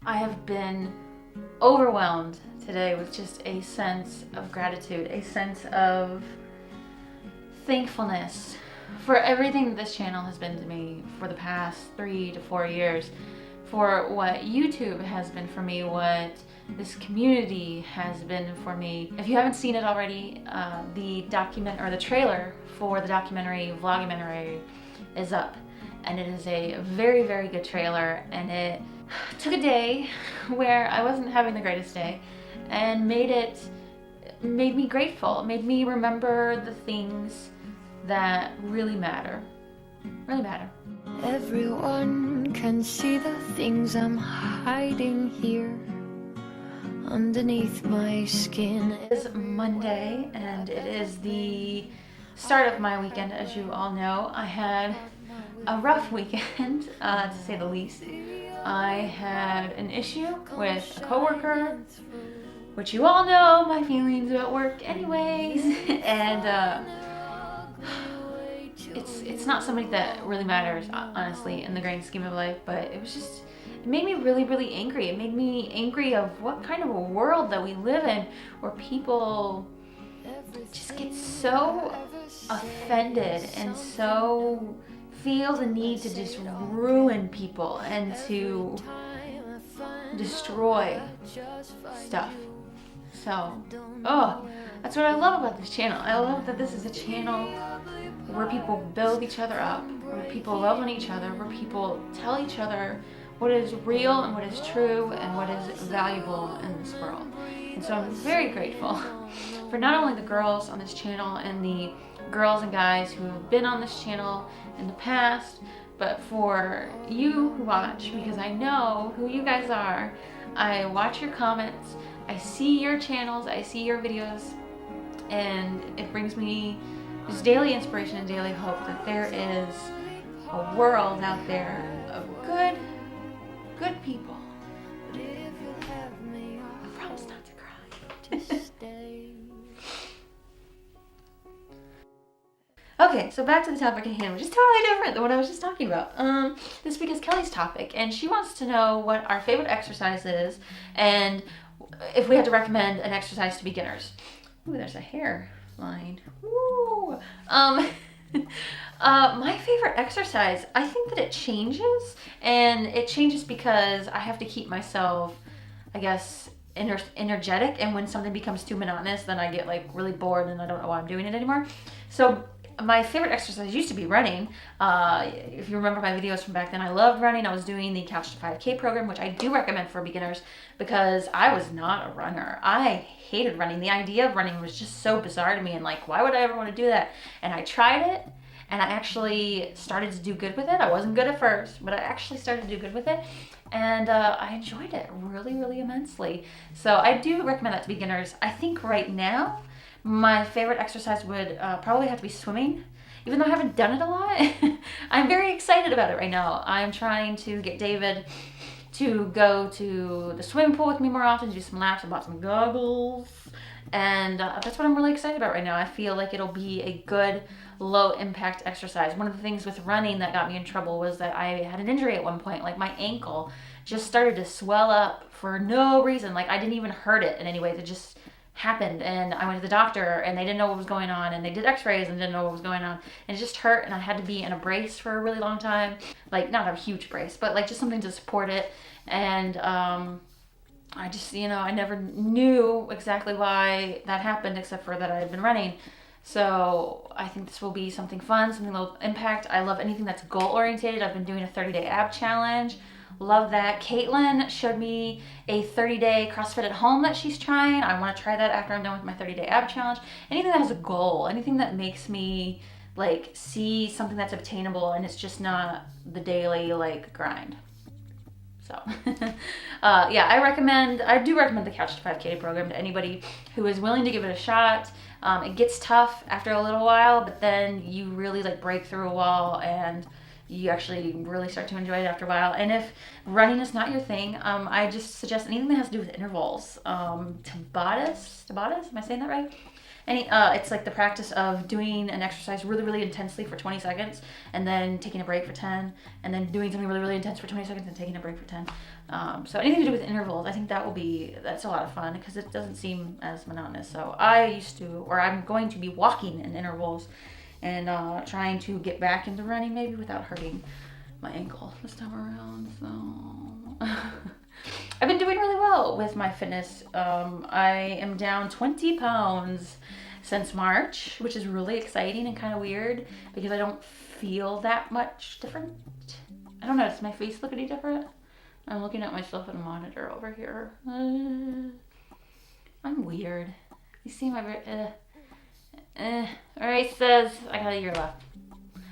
I have been overwhelmed today with just a sense of gratitude, a sense of thankfulness for everything that this channel has been to me for the past 3 to 4 years, for what YouTube has been for me, what this community has been for me. If you haven't seen it already, the trailer for the documentary Vlogumentary is up, and it is a very, very good trailer, and it took a day where I wasn't having the greatest day and made me grateful, made me remember the things that really matter. Everyone can see the things I'm hiding here underneath my skin. It is Monday and it is the start of my weekend. As you all know, I had a rough weekend, to say the least. I had an issue with a coworker, which you all know my feelings about work anyways, and it's not somebody that really matters, honestly, in the grand scheme of life, but it made me really, really angry. It made me angry of what kind of a world that we live in, where people just get so offended and so feel the need to just ruin people and to destroy stuff. So, that's what I love about this channel. I love that this is a channel where people build each other up, where people love on each other, where people tell each other what is real and what is true and what is valuable in this world. And so I'm very grateful for not only the girls on this channel and the girls and guys who have been on this channel in the past, but for you who watch, because I know who you guys are. I watch your comments, I see your channels, I see your videos, and it brings me just daily inspiration and daily hope that there is a world out there of good people. I promise not to cry. Okay, so back to the topic at hand, which is totally different than what I was just talking about. This week is Kelly's topic, and she wants to know what our favorite exercise is, and if we had to recommend an exercise to beginners. Ooh, there's a hair line. Woo! My favorite exercise, I think that it changes, and it changes because I have to keep myself, I guess, energetic, and when something becomes too monotonous, then I get like really bored and I don't know why I'm doing it anymore. So my favorite exercise used to be running. If you remember my videos from back then, I loved running. I was doing the Couch to 5K program, which I do recommend for beginners because I was not a runner. I hated running. The idea of running was just so bizarre to me, and like, why would I ever want to do that? And I tried it, and I actually started to do good with it. I wasn't good at first, but I actually started to do good with it, and I enjoyed it really, really immensely. So I do recommend that to beginners. I think right now, my favorite exercise would probably have to be swimming. Even though I haven't done it a lot, I'm very excited about it right now. I'm trying to get David to go to the swimming pool with me more often, do some laps. I bought some goggles, and that's what I'm really excited about right now. I feel like it'll be a good low impact exercise. One of the things with running that got me in trouble was that I had an injury at one point. Like, my ankle just started to swell up for no reason. Like, I didn't even hurt it in any way. It just happened, and I went to the doctor, and they didn't know what was going on, and they did x-rays and didn't know what was going on, and it just hurt, and I had to be in a brace for a really long time. Like, not a huge brace, but like just something to support it. And I just, I never knew exactly why that happened, except for that I had been running. So I think this will be something fun, something low impact. I love anything that's goal oriented. I've been doing a 30-day ab challenge. Love that. Caitlin showed me a 30-day CrossFit at home that she's trying. I want to try that after I'm done with my 30-day ab challenge. Anything that has a goal, anything that makes me like see something that's obtainable and it's just not the daily like grind. So I do recommend the Couch to 5K program to anybody who is willing to give it a shot. It gets tough after a little while, but then you really like break through a wall and you actually really start to enjoy it after a while. And if running is not your thing, I just suggest anything that has to do with intervals. Tabata, am I saying that right? it's like the practice of doing an exercise really, really intensely for 20 seconds and then taking a break for 10, and then doing something really, really intense for 20 seconds and taking a break for 10. So anything to do with intervals, I think that's a lot of fun because it doesn't seem as monotonous. So I'm going to be walking in intervals and trying to get back into running maybe without hurting my ankle this time around. So I've been doing really well with my fitness. I am down 20 pounds since March, which is really exciting and kind of weird because I don't feel that much different. I don't know, does my face look any different? I'm looking at myself in a monitor over here. I'm weird. You see my... Alright, says I got a year left.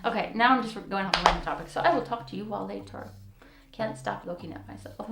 Okay, now I'm just going on a random topic, so I will talk to you all later. Can't stop looking at myself.